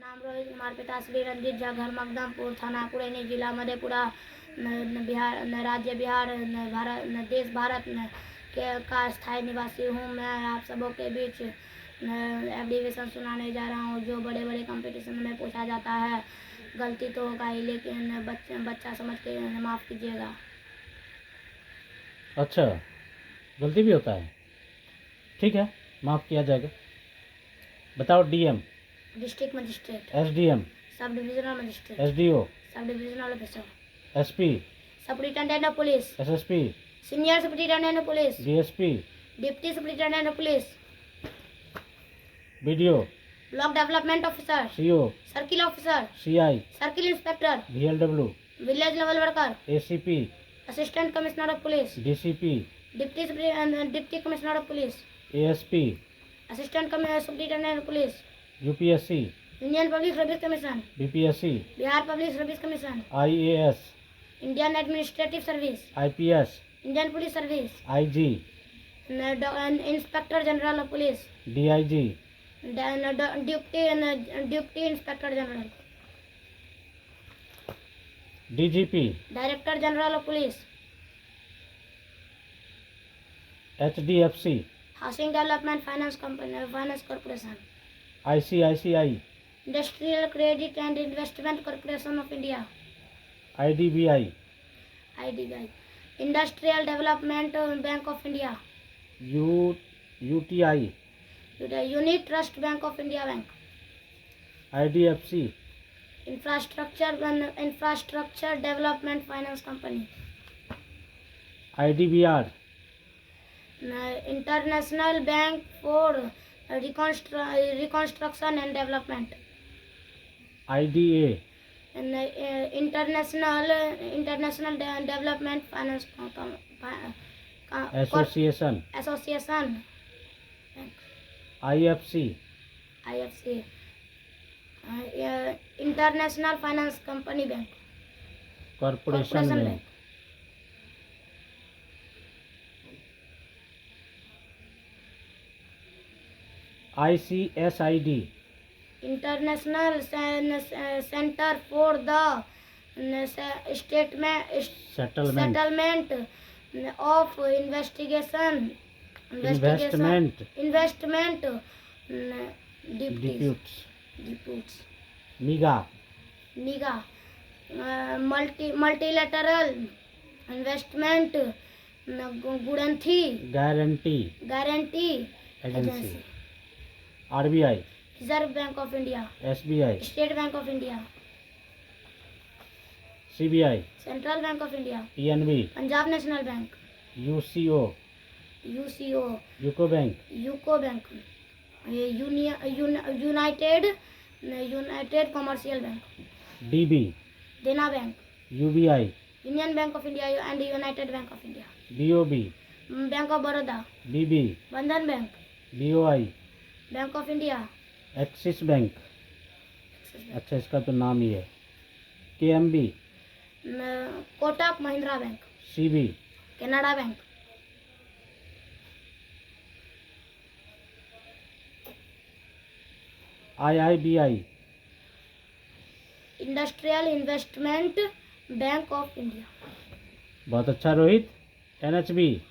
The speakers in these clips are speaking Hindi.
नाम रोहित कुमार, पिता श्री रंजीत झा, घर मकदमपुर, थाना पुरैनी, जिला मधेपुरा, बिहार, राज्य बिहार, भारत, देश भारत का स्थायी निवासी हूँ। मैं आप सबों के बीच एप्लीकेशन सुनाने जा रहा हूँ जो बड़े बड़े कंपटीशन में पूछा जाता है। गलती तो होगा ही, लेकिन बच्चा समझ के माफ़ कीजिएगा। अच्छा, गलती भी होता है, ठीक है, माफ़ किया जाएगा। बताओ। DM, district magistrate, SDM, sub divisional magistrate, SDO, sub divisional officer, SP, superintendent of police, SSP, senior superintendent of police, DSP, deputy superintendent of police, BDO, block development officer, CO, circle officer, CI, circle inspector, VLW, village level worker, ACP, assistant commissioner of police, DCP, deputy commissioner of police, ASP, assistant superintendent of police, UPSC, union public service commission, BPSC, Bihar public service commission, IAS, Indian administrative service, IPS, Indian police service, IG, inspector general of police, DIG, deputy inspector general, DGP, director general of police, HDFC, housing development finance company, finance corporation, ICICI, industrial credit and investment corporation of India, IDBI, IDBI, industrial development bank of India, UTI, unit trust bank of India bank, IDFC, infrastructure development finance company, IDBR, international bank for reconstruction and development, IDA, international development finance association, IFC, IFC, international finance company bank, corporation bank, ICSID, international centre for the settlement of investment disputes, MIGA, multilateral investment guarantee agency, RBI, reserve bank of India, SBI, state bank of India, CBI, central bank of India, PNB, Punjab national bank, UCO, UCO bank, united commercial bank, DB, Dena bank, UBI, union bank of India and united bank of India, BOB, bank of Baroda, BB, Bandhan bank, BOI, bank of India, Axis bank, अच्छा इसका तो नाम ही है, KMB, Kotak Mahindra bank, CB, Canada bank, IIBI, industrial investment bank of India, बहुत अच्छा Rohit, NHB,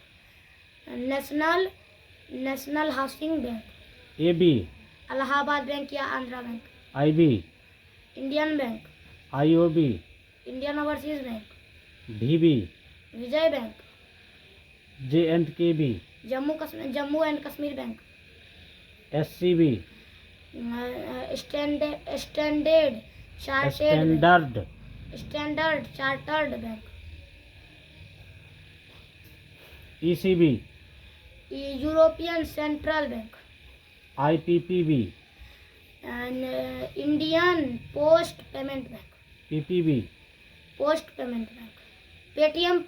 national housing bank, AB, Allahabad bank या Andhra bank, IB, Indian bank, IOB, Indian overseas bank, DB, Vijay bank, J and K B, Jammu and Kashmir bank, SCB, standard chartered bank, ECB, European central bank, IPPB, Indian post payment bank, PPB, post payment bank, Paytm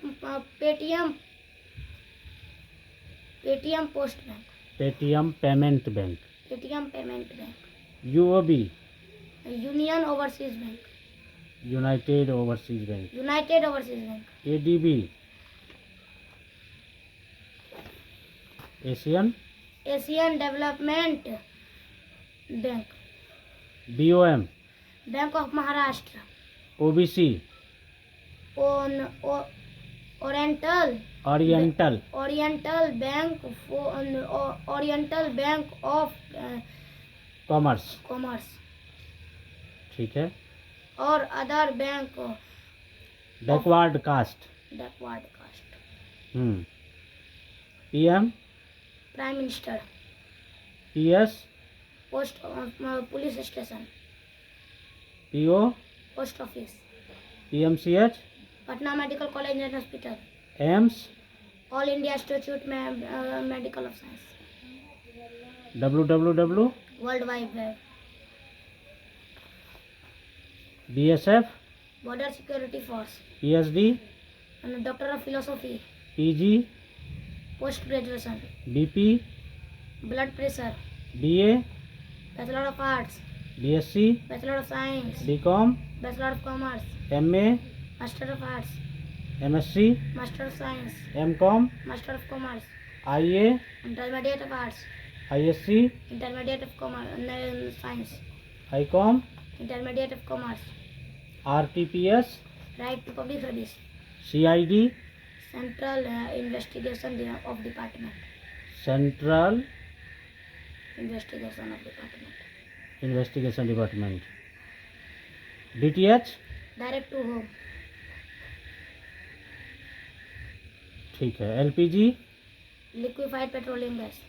post bank, Paytm payment bank, Paytm payment bank, UOB, union overseas bank, united overseas bank, ADB, Asian Asian development bank, BOM, bank of Maharashtra, OBC, oriental oriental, oriental bank of commerce, commerce ठीक है। और other bank backward caste, backward caste. PM, prime minister, PS, post police station, PO, post office, PMCH, Patna medical college and hospital, AIIMS, all India institute medical of science, www, world wide web, BSF, border security force, PhD, doctor of philosophy, PG, post graduation, BP, blood pressure, BA, bachelor of arts, BSc, bachelor of science, BCom, bachelor of commerce, MA, master of arts, MSc, master of science, MCom, master of commerce, IA, intermediate of arts, ISc, intermediate of commerce science, ICom, intermediate of commerce, RTPS, right to public service, CID, central investigation of department, central investigation of department, investigation department, DTH, direct to home, ठीक है। LPG, liquefied petroleum gas,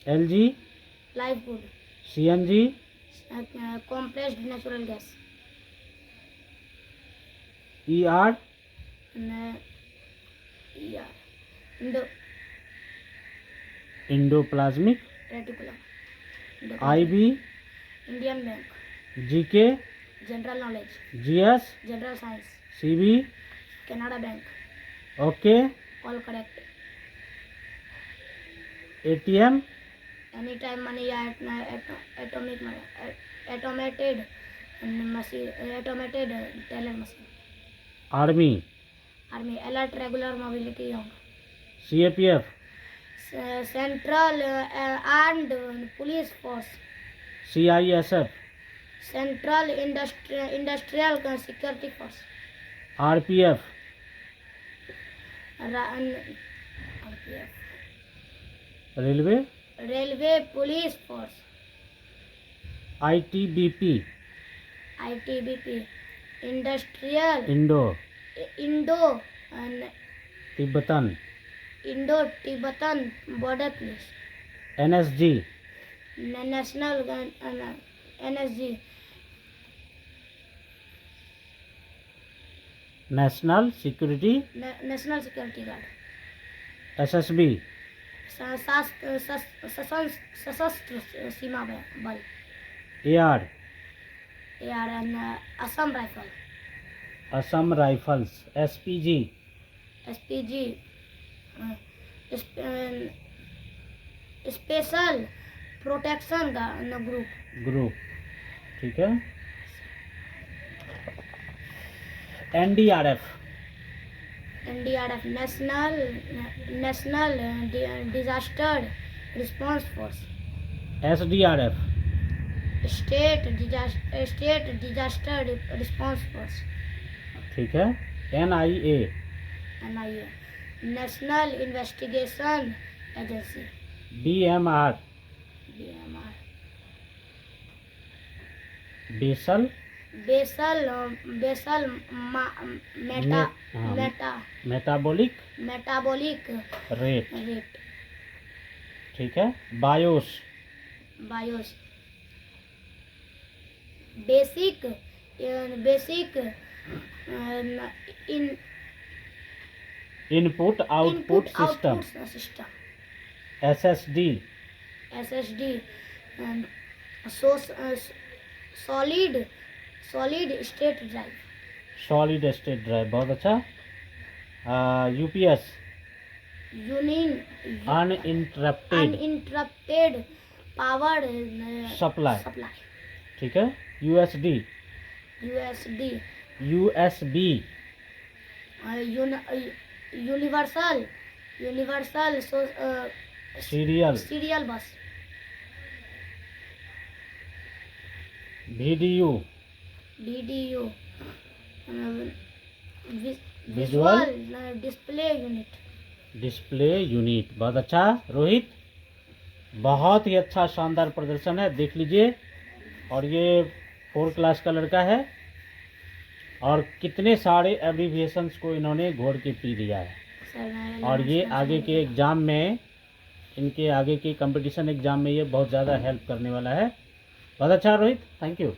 LG, live good, CNG, compressed natural gas, ER, endoplasmic, reticulum, IB, Indian bank, GK, general knowledge, GS, general science, CB, Canada bank, okay, all correct, ATM, any time money या atomic automated machine, automated teller machine, army, army, alert regular mobility home, CAPF, central armed police force, CISF, central industrial security force, RPF, railway, railway police force, ITBP, ITBP, industrial Indo Tibetan, Indo Tibetan border police, NSG, national NSG, national security, national security guard, SSB, Sashastra Seema Bal, AR, Assam rifle, Assam rifles, SPG, SPG, special protection group, ठीक है। NDRF, NDRF, national disaster response force, SDRF, state disaster response force, ठीक है। NIA, NIA, national investigation agency, BMR, BMR, basal, metabolic rate, ठीक है। BIOS, basic input output system, SSD, solid state drive, बहुत अच्छा। यूपीएस, अनइंटरप्टेड पावर सप्लाई, ठीक है। USB, universal serial serial bus, VDU DDU Visual display unit. Display unit. बहुत अच्छा रोहित, बहुत ही अच्छा शानदार प्रदर्शन है, देख लीजिए। और ये 4 क्लास का लड़का है और कितने सारे एब्रीविएशंस को इन्होंने घोड़ के पी लिया है। सर और ये आगे के एग्ज़ाम में, इनके आगे के कंपटीशन एग्ज़ाम में ये बहुत ज़्यादा हेल्प करने वाला है। बहुत अच्छा रोहित, थैंक यू।